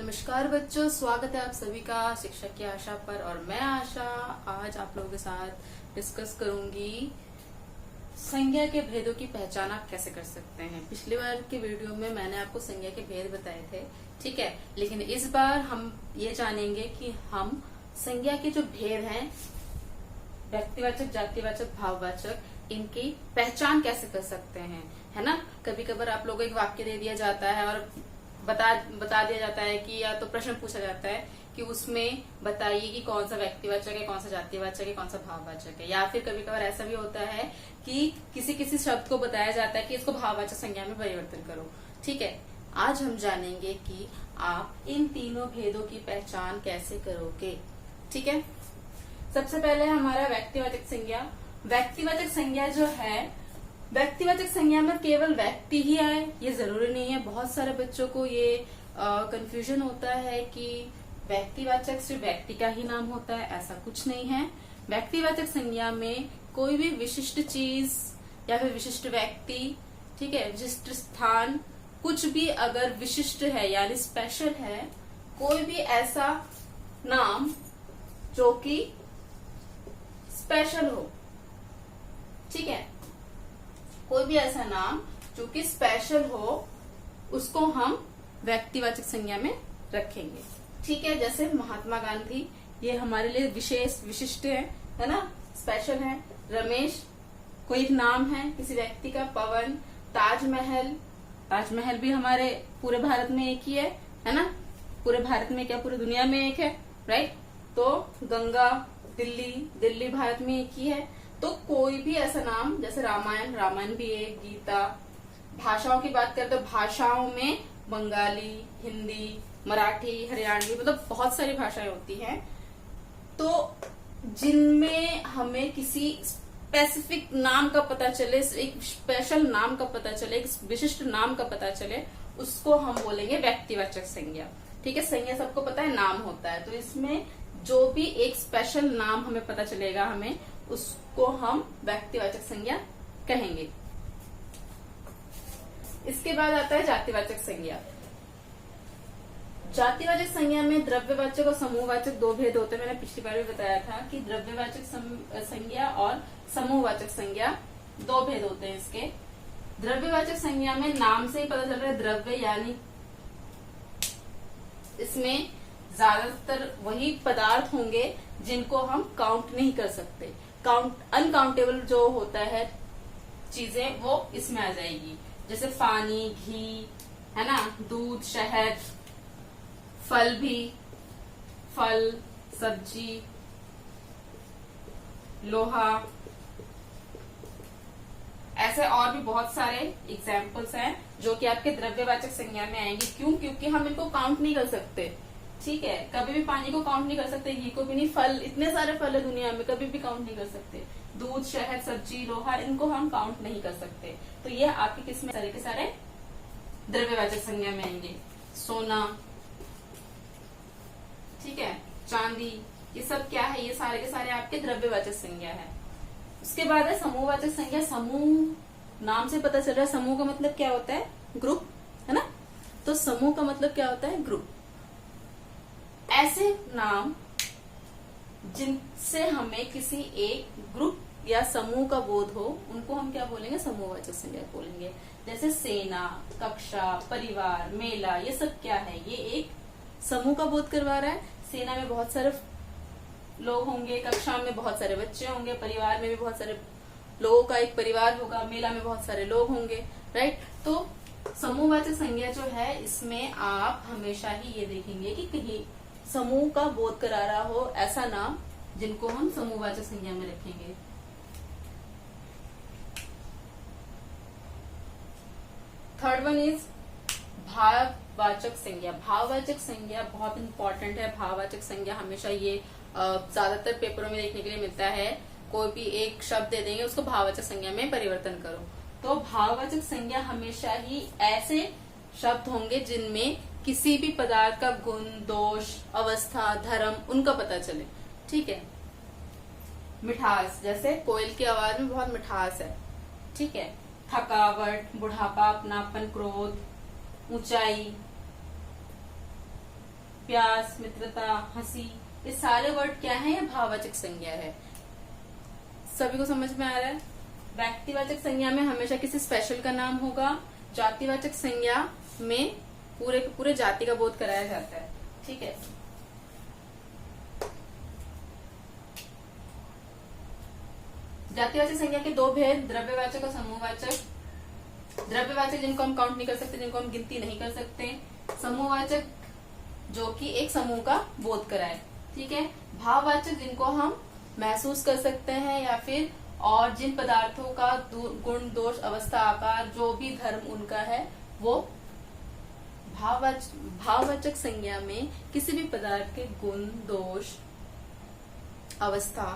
नमस्कार बच्चों, स्वागत है आप सभी का शिक्षक की आशा पर। और मैं आशा आज आप लोगों के साथ डिस्कस करूंगी संज्ञा के भेदों की पहचान आप कैसे कर सकते हैं। पिछली बार के वीडियो में मैंने आपको संज्ञा के भेद बताए थे, ठीक है। लेकिन इस बार हम ये जानेंगे कि हम संज्ञा के जो भेद हैं, व्यक्तिवाचक, जातिवाचक, भाववाचक, इनकी पहचान कैसे कर सकते हैं, है ना। कभी कभार आप लोगों को एक वाक्य दे दिया जाता है और बता दिया जाता है कि या तो प्रश्न पूछा जाता है कि उसमें बताइए कि कौन सा व्यक्तिवाचक है, कौन सा जातिवाचक है, कौन सा भाववाचक है। या फिर कभी कभार ऐसा भी होता है कि किसी शब्द को बताया जाता है कि इसको भाववाचक संज्ञा में परिवर्तन करो, ठीक है। आज हम जानेंगे कि आप इन तीनों भेदों की पहचान कैसे करोगे, ठीक है। सबसे पहले हमारा व्यक्तिवाचक संज्ञा। व्यक्तिवाचक संज्ञा जो है, व्यक्तिवाचक संज्ञा में केवल व्यक्ति ही आए ये जरूरी नहीं है। बहुत सारे बच्चों को ये कंफ्यूजन होता है कि व्यक्तिवाचक सिर्फ व्यक्ति का ही नाम होता है, ऐसा कुछ नहीं है। व्यक्तिवाचक संज्ञा में कोई भी विशिष्ट चीज या फिर विशिष्ट व्यक्ति, ठीक है, विशिष्ट स्थान, कुछ भी अगर विशिष्ट है यानी स्पेशल है, कोई भी ऐसा नाम जो कि स्पेशल हो, ठीक है, कोई भी ऐसा नाम जो कि स्पेशल हो, उसको हम व्यक्तिवाचक संज्ञा में रखेंगे, ठीक है। जैसे महात्मा गांधी, ये हमारे लिए विशेष विशिष्ट है ना, स्पेशल है। रमेश कोई एक नाम है किसी व्यक्ति का। पवन, ताजमहल, ताजमहल भी हमारे पूरे भारत में एक ही है ना। पूरे भारत में क्या, पूरी दुनिया में एक है, राइट। तो गंगा, दिल्ली, दिल्ली भारत में एक ही है। तो कोई भी ऐसा नाम, जैसे रामायण, रामायण भी एक। गीता, भाषाओं की बात करें तो भाषाओं में बंगाली, हिंदी, मराठी, हरियाणवी, मतलब बहुत सारी भाषाएं होती हैं। तो जिनमें हमें किसी स्पेसिफिक नाम का पता चले, एक स्पेशल नाम का पता चले, एक विशिष्ट नाम का पता चले, उसको हम बोलेंगे व्यक्तिवाचक संज्ञा, ठीक है। संज्ञा सबको पता है नाम होता है, तो इसमें जो भी एक स्पेशल नाम हमें पता चलेगा, हमें उसको हम व्यक्तिवाचक संज्ञा कहेंगे। इसके बाद आता है जातिवाचक संज्ञा। जातिवाचक संज्ञा में द्रव्यवाचक और समूहवाचक दो भेद होते हैं। मैंने पिछली बार भी बताया था कि द्रव्यवाचक संज्ञा और समूहवाचक संज्ञा दो भेद होते हैं इसके। द्रव्यवाचक संज्ञा में नाम से ही पता चल रहा है द्रव्य, यानी इसमें ज्यादातर वही पदार्थ होंगे जिनको हम काउंट नहीं कर सकते। अनकाउंटेबल जो होता है चीजें, वो इसमें आ जाएगी। जैसे पानी, घी, है ना, दूध, शहद, फल भी, फल, सब्जी, लोहा, ऐसे और भी बहुत सारे एग्जाम्पल्स हैं जो कि आपके द्रव्यवाचक संज्ञा में आएंगे। क्यों? क्योंकि हम इनको काउंट नहीं कर सकते, ठीक है। कभी भी पानी को काउंट नहीं कर सकते, घी को भी नहीं। फल, इतने सारे फल है दुनिया में, कभी भी काउंट नहीं कर सकते। दूध, शहद, सब्जी, लोहा, इनको हम काउंट नहीं कर सकते। तो ये आपके किसमें, सारे के सारे द्रव्यवाचक संज्ञा में आएंगे। सोना, ठीक है, चांदी, ये सब क्या है, ये सारे के सारे आपके द्रव्यवाचक संज्ञा है। उसके बाद है समूहवाचक संज्ञा। समूह, नाम से पता चल रहा है समूह का मतलब क्या होता है, ग्रुप, है ना। तो समूह का मतलब क्या होता है, ग्रुप। ऐसे नाम जिनसे हमें किसी एक ग्रुप या समूह का बोध हो, उनको हम क्या बोलेंगे, समूहवाचक संज्ञा बोलेंगे। जैसे सेना, कक्षा, परिवार, मेला, ये सब क्या है, ये एक समूह का बोध करवा रहा है। सेना में बहुत सारे लोग होंगे, कक्षा में बहुत सारे बच्चे होंगे, परिवार में भी बहुत सारे लोगों का एक परिवार होगा, मेला में बहुत सारे लोग होंगे, राइट। तो समूहवाचक संज्ञा जो है, इसमें आप हमेशा ही ये देखेंगे कि कहीं समूह का बोध करा रहा हो ऐसा नाम, जिनको हम समूहवाचक संज्ञा में रखेंगे। थर्ड वन इज भाववाचक संज्ञा। भाववाचक संज्ञा बहुत इंपॉर्टेंट है। भाववाचक संज्ञा हमेशा ये ज्यादातर पेपरों में देखने के लिए मिलता है। कोई भी एक शब्द दे देंगे, उसको भाववाचक संज्ञा में परिवर्तन करो। तो भाववाचक संज्ञा हमेशा ही ऐसे शब्द होंगे जिनमें किसी भी पदार्थ का गुण, दोष, अवस्था, धर्म, उनका पता चले, ठीक है। मिठास, जैसे कोयल की आवाज में बहुत मिठास है, ठीक है। थकावट, बुढ़ापा, अपनापन, क्रोध, ऊंचाई, प्यास, मित्रता, हंसी, ये सारे वर्ड क्या है? ये भाववाचक संज्ञा है। सभी को समझ में आ रहा है? व्यक्तिवाचक संज्ञा में हमेशा किसी स्पेशल का नाम होगा। जातिवाचक संज्ञा में पूरे के पूरे जाति का बोध कराया जाता है। ठीक है। जातिवाचक संज्ञा के दो भेद, द्रव्यवाचक और समूहवाचक। द्रव्यवाचक जिनको हम काउंट नहीं कर सकते, जिनको हम गिनती नहीं कर सकते। समूहवाचक जो कि एक समूह का बोध कराए। ठीक है। भाववाचक जिनको हम महसूस कर सकते हैं या फिर और जिन पदार्थों का गुण, दोष, अवस्था, आकार, जो भी धर्म उनका है, वो भाववाचक संज्ञा में किसी भी पदार्थ के गुण, दोष, अवस्था,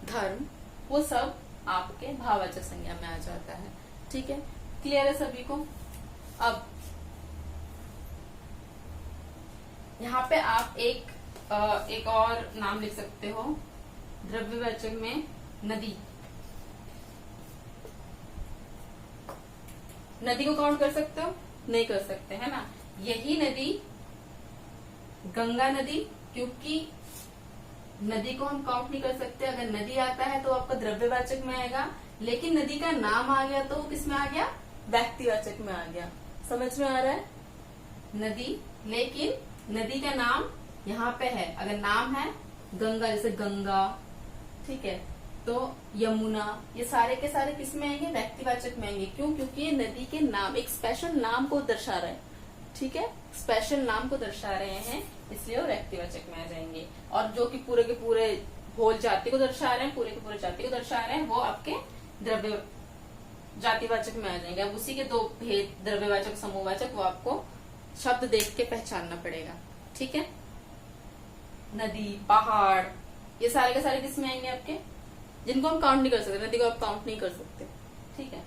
धर्म, वो सब आपके भाववाचक संज्ञा में आ जाता है। ठीक है। क्लियर है सभी को? अब यहाँ पे आप एक और नाम लिख सकते हो। द्रव्यवाचक में नदी। नदी को काउंट कर सकते हो? नहीं कर सकते, है ना। यही नदी गंगा नदी, क्योंकि नदी को हम काउंट नहीं कर सकते। अगर नदी आता है तो आपका द्रव्यवाचक में आएगा, लेकिन नदी का नाम आ गया तो वो किस में आ गया? व्यक्तिवाचक में आ गया। समझ में आ रहा है? नदी, लेकिन नदी का नाम यहाँ पे है। अगर नाम है गंगा, जैसे गंगा, ठीक है, तो यमुना, ये सारे के सारे किस में आएंगे? व्यक्तिवाचक में आएंगे। क्यों? क्योंकि ये नदी के नाम, एक स्पेशल नाम को दर्शा रहे हैं। ठीक है। स्पेशल नाम को दर्शा रहे हैं, इसलिए वो व्यक्तिवाचक में आ जाएंगे। और जो कि पूरे के पूरे होल जाति को दर्शा रहे हैं, पूरे के पूरे जाति को दर्शा रहे हैं, वो आपके द्रव्य जातिवाचक में आ जाएंगे। अब उसी के दो भेद, द्रव्यवाचक, समूहवाचक, वो आपको शब्द देख के पहचानना पड़ेगा। ठीक है। नदी, पहाड़, ये सारे के सारे किस में आएंगे? आपके, जिनको हम काउंट नहीं कर सकते। नदी को आप काउंट नहीं कर सकते। ठीक है।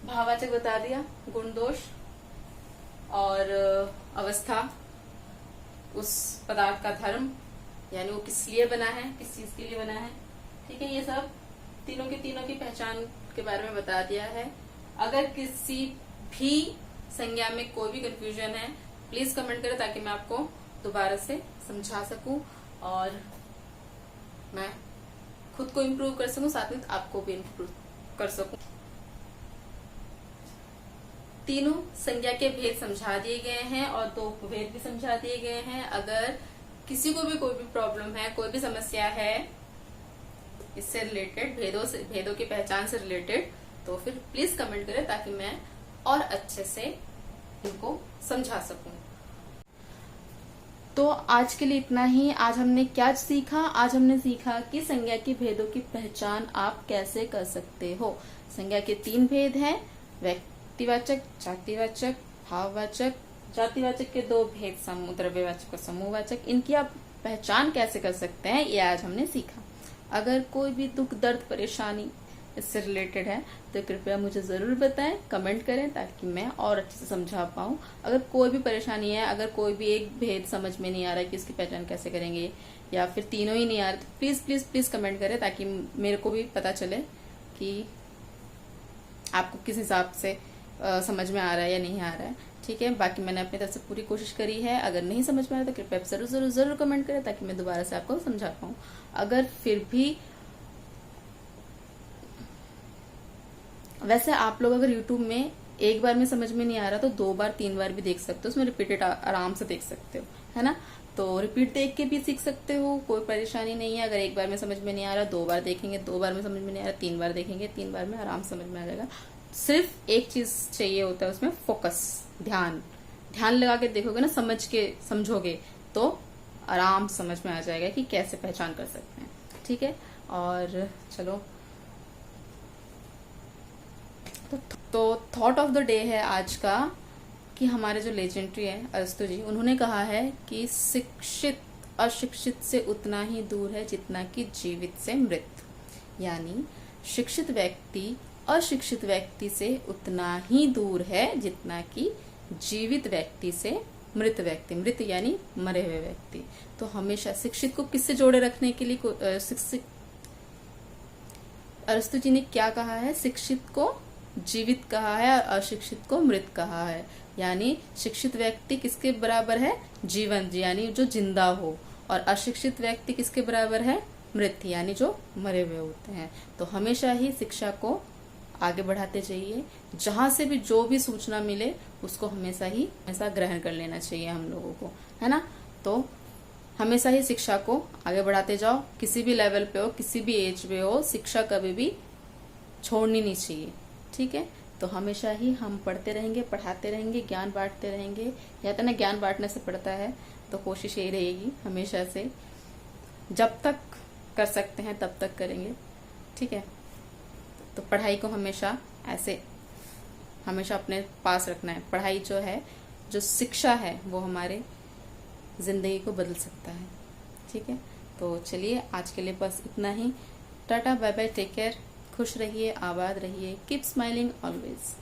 भाववाचक बता दिया, गुण, दोष और अवस्था, उस पदार्थ का धर्म, यानी वो किस लिए बना है, किस चीज के लिए बना है। ठीक है। ये सब तीनों की पहचान के बारे में बता दिया है। अगर किसी भी संज्ञा में कोई भी कंफ्यूजन है, प्लीज कमेंट करें ताकि मैं आपको दोबारा से समझा सकूं और मैं खुद को इम्प्रूव कर सकूं, साथ में आपको भी इम्प्रूव कर सकूं। तीनों संज्ञा के भेद समझा दिए गए हैं और दो भेद भी समझा दिए गए हैं। अगर किसी को भी कोई भी प्रॉब्लम है, कोई भी समस्या है इससे रिलेटेड, भेदों की पहचान से रिलेटेड, तो फिर प्लीज कमेंट करें ताकि मैं और अच्छे से इनको समझा सकूं। तो आज के लिए इतना ही। आज हमने क्या सीखा? आज हमने सीखा कि संज्ञा के भेदों की पहचान आप कैसे कर सकते हो। संज्ञा के 3 भेद हैं, व्यक्तिवाचक, जातिवाचक, भाववाचक। जातिवाचक के 2 भेद, द्रव्यवाचक और समूहवाचक। इनकी आप पहचान कैसे कर सकते हैं, ये आज हमने सीखा। अगर कोई भी दुख, दर्द, परेशानी इससे रिलेटेड है तो कृपया मुझे जरूर बताएं, कमेंट करें ताकि मैं और अच्छे से समझा पाऊं। अगर कोई भी परेशानी है, अगर कोई भी एक भेद समझ में नहीं आ रहा है कि इसकी पहचान कैसे करेंगे, या फिर तीनों ही नहीं आ रहे, तो प्लीज प्लीज प्लीज कमेंट करें ताकि मेरे को भी पता चले कि आपको किस हिसाब से समझ में आ रहा है या नहीं आ रहा है। ठीक है। बाकी मैंने अपनी तरफ से पूरी कोशिश करी है। अगर नहीं समझ में आ रहा तो कृपया जरूर जरूर जरूर कमेंट करें ताकि मैं दोबारा से आपको समझा पाऊं। अगर फिर भी, वैसे आप लोग अगर YouTube में एक बार में समझ में नहीं आ रहा तो 2 बार 3 बार भी देख सकते हो, उसमें रिपीटेड आराम से देख सकते हो, है ना। तो रिपीट देख के भी सीख सकते हो, कोई परेशानी नहीं है। अगर एक बार में समझ में नहीं आ रहा 2 बार देखेंगे, 2 बार में समझ में नहीं आ रहा 3 बार देखेंगे, 3 बार में आराम समझ में आ जाएगा। सिर्फ एक चीज चाहिए होता है उसमें, फोकस, ध्यान लगा के देखोगे ना, समझ के समझोगे तो आराम समझ में आ जाएगा कि कैसे पहचान कर सकते हैं। ठीक है। और चलो, तो थॉट ऑफ द डे है आज का कि हमारे जो लेजेंडरी है अरस्तु जी, उन्होंने कहा है कि शिक्षित अशिक्षित से उतना ही दूर है जितना कि जीवित से मृत। यानी शिक्षित व्यक्ति अशिक्षित व्यक्ति से उतना ही दूर है जितना कि जीवित व्यक्ति से मृत व्यक्ति। मृत यानी मरे हुए व्यक्ति। तो हमेशा शिक्षित को किससे जोड़े रखने के लिए शिक्षित, अरस्तु जी ने क्या कहा है? शिक्षित को जीवित कहा है और अशिक्षित को मृत कहा है। यानी शिक्षित व्यक्ति किसके बराबर है? जीवंत, यानी जो जिंदा हो, और अशिक्षित व्यक्ति किसके बराबर है? मृत, यानी जो मरे हुए होते हैं। तो हमेशा ही शिक्षा को आगे बढ़ाते चाहिए। जहां से भी जो भी सूचना मिले उसको हमेशा ग्रहण कर लेना चाहिए हम लोगों को, है ना। तो हमेशा ही शिक्षा को आगे बढ़ाते जाओ, किसी भी लेवल पे हो, किसी भी एज पे हो, शिक्षा कभी भी छोड़नी नहीं चाहिए, ठीक है। तो हमेशा ही हम पढ़ते रहेंगे, पढ़ाते रहेंगे, ज्ञान बांटते रहेंगे। कहते ना ज्ञान बांटने से पड़ता है, तो कोशिश यही रहेगी हमेशा से, जब तक कर सकते हैं तब तक करेंगे, ठीक है। तो पढ़ाई को हमेशा अपने पास रखना है। पढ़ाई जो है, जो शिक्षा है, वो हमारे जिंदगी को बदल सकता है, ठीक है। तो चलिए आज के लिए बस इतना ही। Tata, bye bye, take care, खुश रहिए, आबाद रहिए, कीप स्माइलिंग ऑलवेज।